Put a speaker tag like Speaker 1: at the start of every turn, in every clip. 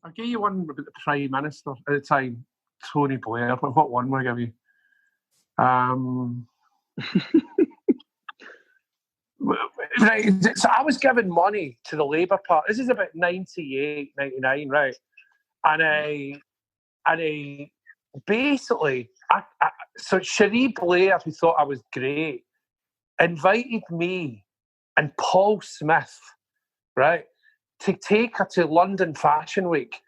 Speaker 1: I'll give you one about the Prime Minister at the time, Tony Blair. What one will I give you? Right, so I was giving money to the Labour Party. This is about 98, 99, right? And basically, so Cherie Blair, who thought I was great, invited me and Paul Smith, right, to take her to London Fashion Week.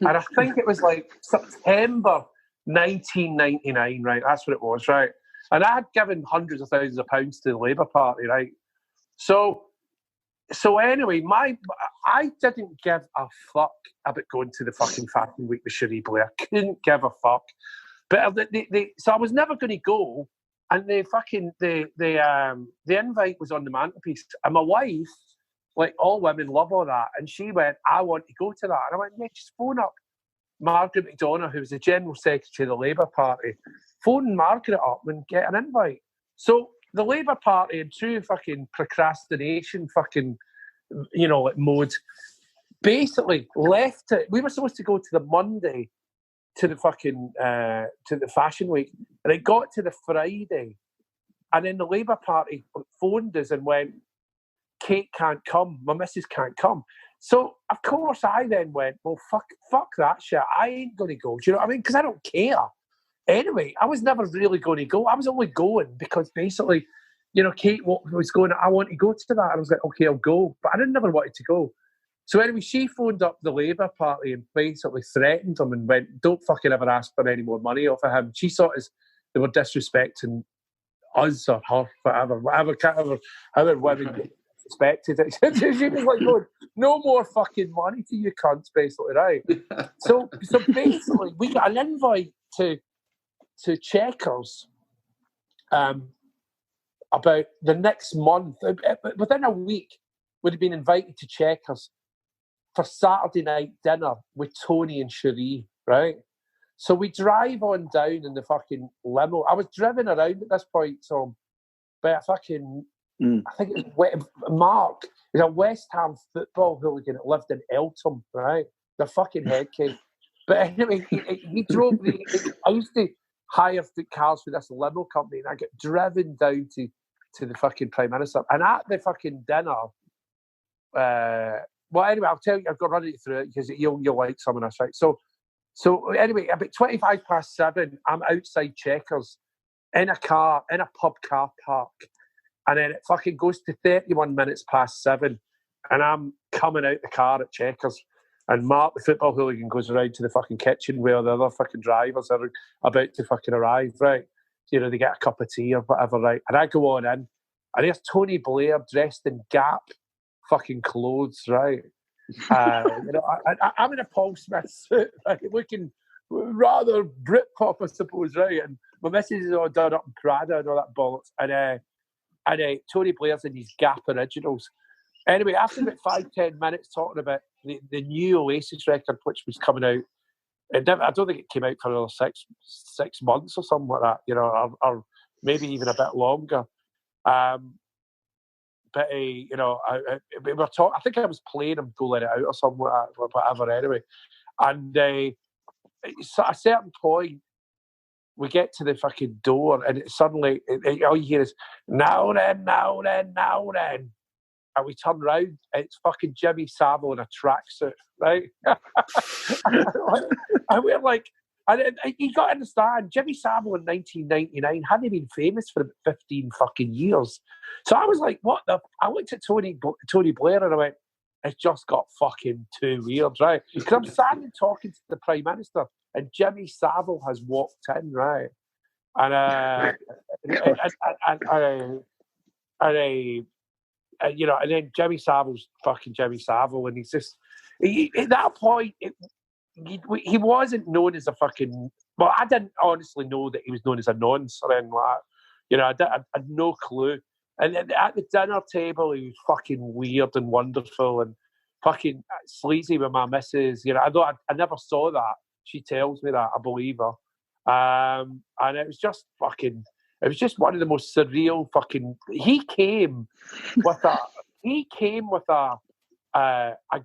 Speaker 1: And I think it was like September 1999, right? That's what it was, right? And I had given hundreds of thousands of pounds to the Labour Party, right? So anyway, I didn't give a fuck about going to the fucking Fashion Week with Cherie Blair. Couldn't give a fuck. But so I was never going to go. And the invite was on the mantelpiece. And my wife, like all women, love all that. And she went, I want to go to that. And I went, yeah, just phone up Margaret McDonagh, who was the General Secretary of the Labour Party. Phone Margaret up and get an invite. So the Labour Party, in true fucking procrastination like mode, basically left it. We were supposed to go to the Monday to the fucking to the Fashion Week, and it got to the Friday, and then the Labour Party phoned us and went, Kate can't come, my missus can't come. So of course I then went, well, fuck that shit, I ain't going to go. Do you know what I mean? Because I don't care. Anyway, I was never really going to go. I was only going because basically, Kate was going, I want to go to that. And I was like, okay, I'll go. But I never wanted to go. So anyway, she phoned up the Labour Party and basically threatened them and went, don't fucking ever ask for any more money off of him. She thought they were disrespecting us or her, whatever women expected it. She was like, going, no more fucking money to you cunts, basically, right? So basically, we got an invite to Chequers about the next month. Within a week, we'd have been invited to Chequers for Saturday night dinner with Tony and Cherie, right? So we drive on down in the fucking limo. I was driven around at this point, so by a fucking, I think it was Mark. He's a West Ham football hooligan that lived in Eltham, right? The fucking head case. But anyway, he drove me. I used to hire cars for this limo company, and I get driven down to the fucking Prime Minister. And at the fucking dinner, well, anyway, I'll tell you, I've got to run it through it because you'll like some of this, right? So anyway, about 7:25, I'm outside Chequers in a car, in a pub car park. And then it fucking goes to 7:31, and I'm coming out the car at Chequers. And Mark, the football hooligan, goes around to the fucking kitchen where the other fucking drivers are about to fucking arrive, right? They get a cup of tea or whatever, right? And I go on in, and there's Tony Blair dressed in Gap fucking clothes, right? I'm in a Paul Smith suit, right, looking rather Britpop, I suppose, right? And my missus is all done up in Prada and all that bollocks. And Tony Blair's in these Gap originals. Anyway, after about 5-10 minutes talking about the new Oasis record, which was coming out, I don't think it came out for another six months or something like that, or maybe even a bit longer. But we were talking. I think I was playing him "Go Let It Out" or something like that, or whatever. Anyway, and so at a certain point, we get to the fucking door, and suddenly all you hear is "Now then, now then, now then," and we turn round, and it's fucking Jimmy Savile in a tracksuit, right? And we're like, and you got to understand, Jimmy Savile in 1999 hadn't been famous for about 15 fucking years. So I was like, what the? I looked at Tony Blair and I went, it's just got fucking too weird, right? Because I'm standing talking to the Prime Minister and Jimmy Savile has walked in, right? And and then Jimmy Savile's fucking Jimmy Savile, and he's just at that point. He wasn't known as a fucking... Well, I didn't honestly know that he was known as a nonce or anything like that. I had no clue. And at the dinner table, he was fucking weird and wonderful and fucking sleazy with my missus. I never saw that. She tells me that. I believe her. And it was just fucking... It was just one of the most surreal fucking... He came with a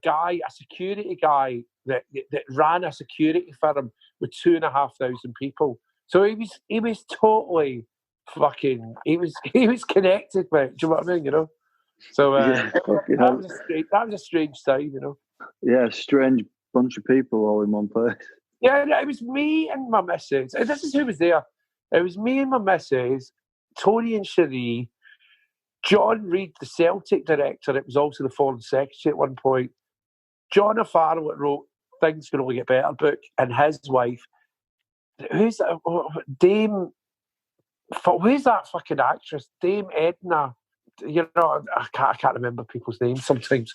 Speaker 1: guy, a security guy, that ran a security firm with 2,500 people. So he was totally fucking. He was connected, mate. Do you know what I mean? You know. So that was a strange time, you know.
Speaker 2: Yeah, strange bunch of people all in one place.
Speaker 1: Yeah, it was me and my missus. And this is who was there. It was me and my missus, Tony and Cherie, John Reid, the Celtic director. It was also the foreign secretary at one point. John O'Farrell that wrote Things Can Only Get Better book, and his wife. Who's that? Dame. Who's that fucking actress? Dame Edna. You know, I can't remember people's names sometimes.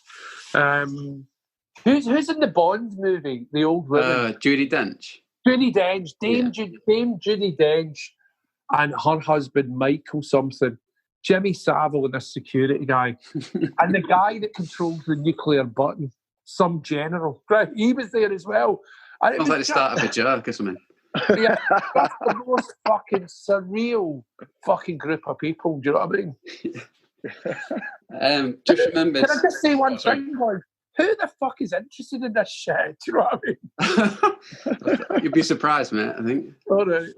Speaker 1: Who's in the Bond movie? The old woman.
Speaker 3: Judi Dench.
Speaker 1: Judi Dench. Dame Judi Dench and her husband Michael something. Jimmy Savile and this security guy. And the guy that controls the nuclear button. Some general. Right, he was there as well. And
Speaker 3: Sounds like the start of a joke or something.
Speaker 1: Yeah, that's the most fucking surreal fucking group of people. Do you know what I mean?
Speaker 3: Just remember.
Speaker 1: Can I just say one thing, boy? Who the fuck is interested in this shit? Do you know what I mean?
Speaker 3: You'd be surprised, mate, I think.
Speaker 1: All right.